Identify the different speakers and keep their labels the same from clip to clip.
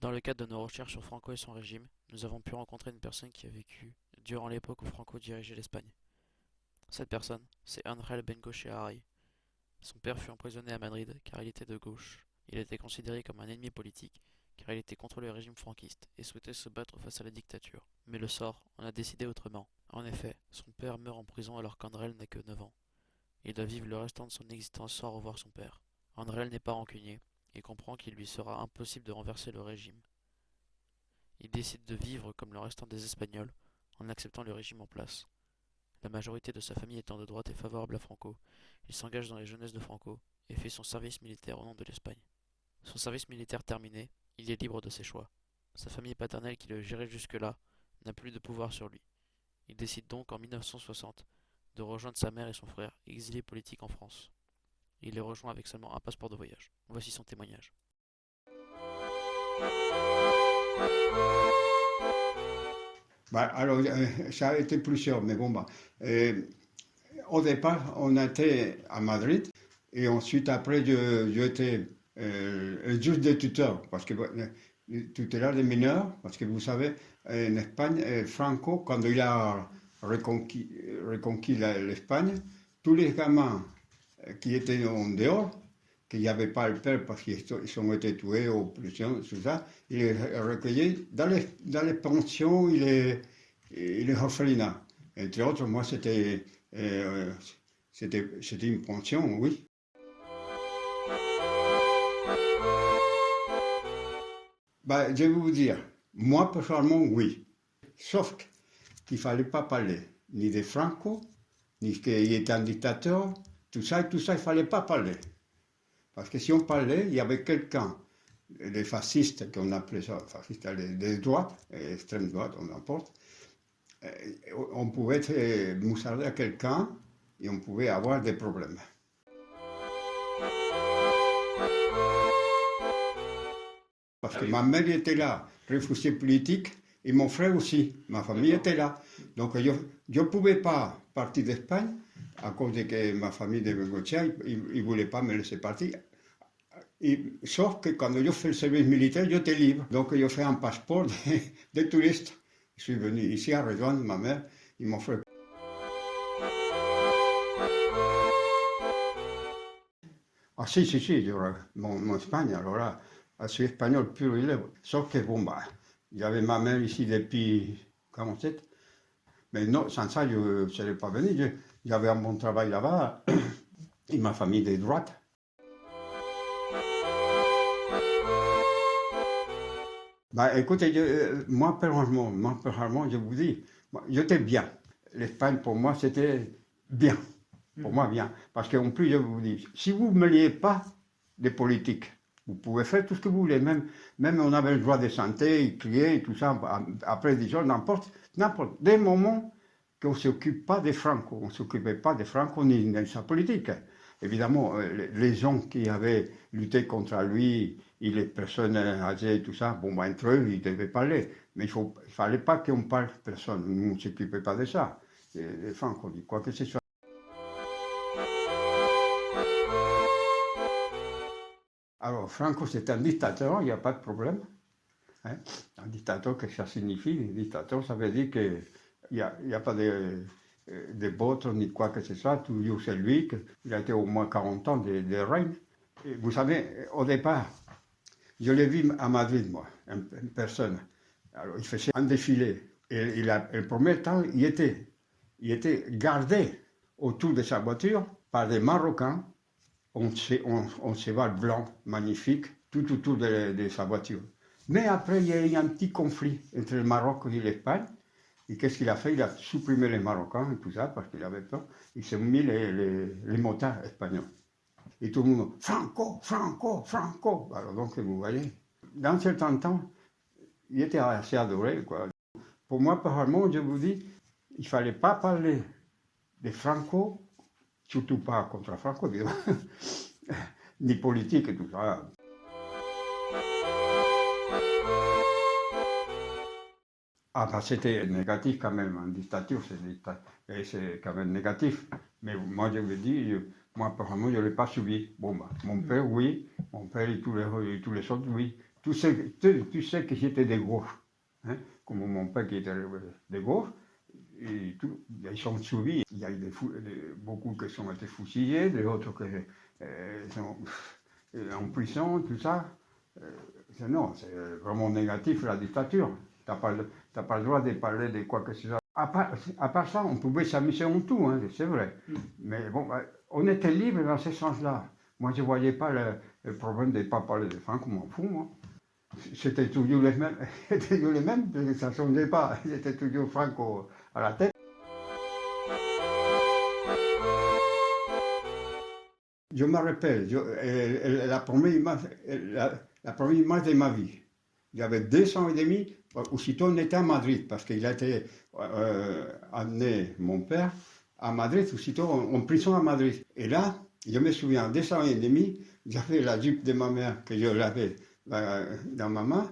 Speaker 1: Dans le cadre de nos recherches sur Franco et son régime, nous avons pu rencontrer une personne qui a vécu durant l'époque où Franco dirigeait l'Espagne. Cette personne, c'est Ángel Bengoechea. Son père fut emprisonné à Madrid car il était de gauche. Il était considéré comme un ennemi politique car il était contre le régime franquiste et souhaitait se battre face à la dictature. Mais le sort en a décidé autrement. En effet, son père meurt en prison alors qu'Andrel n'a que 9 ans. Il doit vivre le restant de son existence sans revoir son père. Andrel n'est pas rancunier et comprend qu'il lui sera impossible de renverser le régime. Il décide de vivre comme le restant des Espagnols en acceptant le régime en place. La majorité de sa famille étant de droite et favorable à Franco, il s'engage dans les jeunesses de Franco et fait son service militaire au nom de l'Espagne. Son service militaire terminé, il est libre de ses choix. Sa famille paternelle qui le gérait jusque-là n'a plus de pouvoir sur lui. Il décide donc en 1960 de rejoindre sa mère et son frère, exilés politiques en France. Il les rejoint avec seulement un passeport de voyage. Voici son témoignage.
Speaker 2: Bah, alors, ça a été plusieurs, mais bon, bah, au départ, on était à Madrid, et ensuite, après, j'étais juge des tuteurs, parce que tutelaire des mineurs, parce que vous savez, en Espagne, Franco, quand il a reconquis l'Espagne, tous les gamins qui étaient en dehors, qu'il n'y avait pas le père parce qu'ils ont été tués aux prisons, tout ça, il les recueillait dans les pensions et les orphelinats. Entre autres, moi, c'était une pension, oui. Bah, je vais vous dire, moi, personnellement, oui. Sauf qu'il ne fallait pas parler ni de Franco, ni qu'il était un dictateur, tout ça, il ne fallait pas parler. Parce que si on parlait, il y avait quelqu'un, les fascistes, qu'on appelait ça, fascistes de droite, extrême droite, on n'importe, on pouvait moussailler à quelqu'un et on pouvait avoir des problèmes. Parce que ma mère était là, réfugiée politique, et mon frère aussi, ma famille était là. Donc je ne pouvais pas partir d'Espagne à cause de que ma famille de Bengochea, ils ne voulaient pas me laisser partir. Sauf que quand je fais le service militaire, j'étais libre. Donc je fais un passeport de touriste. Je suis venu ici à rejoindre ma mère et mon frère. Ah si, mon Espagne, alors là, je suis espagnol pur et lèvre. Sauf que bon, bah, il y avait ma mère ici depuis 47. Mais non, sans ça, je ne serais pas venu. J'avais un bon travail là-bas et ma famille de droite. Bah, écoutez, moi, personnellement, je vous dis, j'étais bien. L'Espagne, pour moi, c'était bien. Pour moi, bien. Parce qu'en plus, je vous dis, si vous ne me liez pas des politiques, vous pouvez faire tout ce que vous voulez. Même on avait le droit de santé, crier, tout ça, après 10 jours, n'importe. Des moments qu'on ne s'occupe pas des Franco. On ne s'occupait pas des Franco ni de sa politique. Évidemment, les gens qui avaient lutté contre lui, et les personnes âgées, tout ça, bon, ben, entre eux, ils devaient parler. Mais il ne fallait pas qu'on parle personne. Nous, on ne s'occupait pas de ça. Les Franco, quoi que ce soit. Alors, Franco, c'est un dictateur, il n'y a pas de problème. Hein. Un dictateur, qu'est-ce que ça signifie? Un dictateur, ça veut dire qu'il n'y a pas de bottes ni quoi que ce soit. Toujours c'est lui, il a été au moins 40 ans de règne. Et vous savez, au départ, je l'ai vu à Madrid, moi, une personne. Alors, il faisait un défilé. Et le premier temps, il était gardé autour de sa voiture par des Marocains. On cheval blanc, magnifique, tout autour de sa voiture. Mais après, il y a eu un petit conflit entre le Maroc et l'Espagne. Et qu'est-ce qu'il a fait? Il a supprimé les Marocains et tout ça, parce qu'il avait peur. Il s'est mis les motards espagnols. Et tout le monde, Franco, Franco, Franco. Alors donc, vous voyez, dans un certain temps, il était assez adoré, quoi. Pour moi, personnellement, je vous dis, il ne fallait pas parler de Franco, surtout pas contre Franco, disons, ni politique et tout ça. Ah, bah, c'était négatif quand même, en dictature, c'est quand même négatif. Mais moi, je vous dis, moi, apparemment, je ne l'ai pas subi. Bon, bah, mon père, oui, mon père et tous les autres, oui. tu sais que j'étais de gauche, hein, comme mon père qui était de gauche, et ils sont suivis. Il y a eu beaucoup qui ont été fusillés, d'autres qui sont en prison, tout ça. Non, c'est vraiment négatif la dictature. Tu n'as pas le droit de parler de quoi que ce soit. À part ça, on pouvait s'amuser en tout, hein, c'est vrai. Mais bon, on était libre dans ce sens-là. Moi, je ne voyais pas le problème de ne pas parler de Franco, m'en fous, moi. C'était toujours les mêmes, ça ne changeait pas. C'était toujours Franco à la tête. Je me rappelle, la première image de ma vie. Il y avait 2 ans et demi, aussitôt on était à Madrid, parce qu'il a été amené, mon père, à Madrid, aussitôt en prison à Madrid. Et là, je me souviens, 2 ans et demi, j'avais la jupe de ma mère, que je l'avais dans ma main,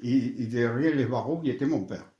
Speaker 2: et derrière les barreaux, il était mon père.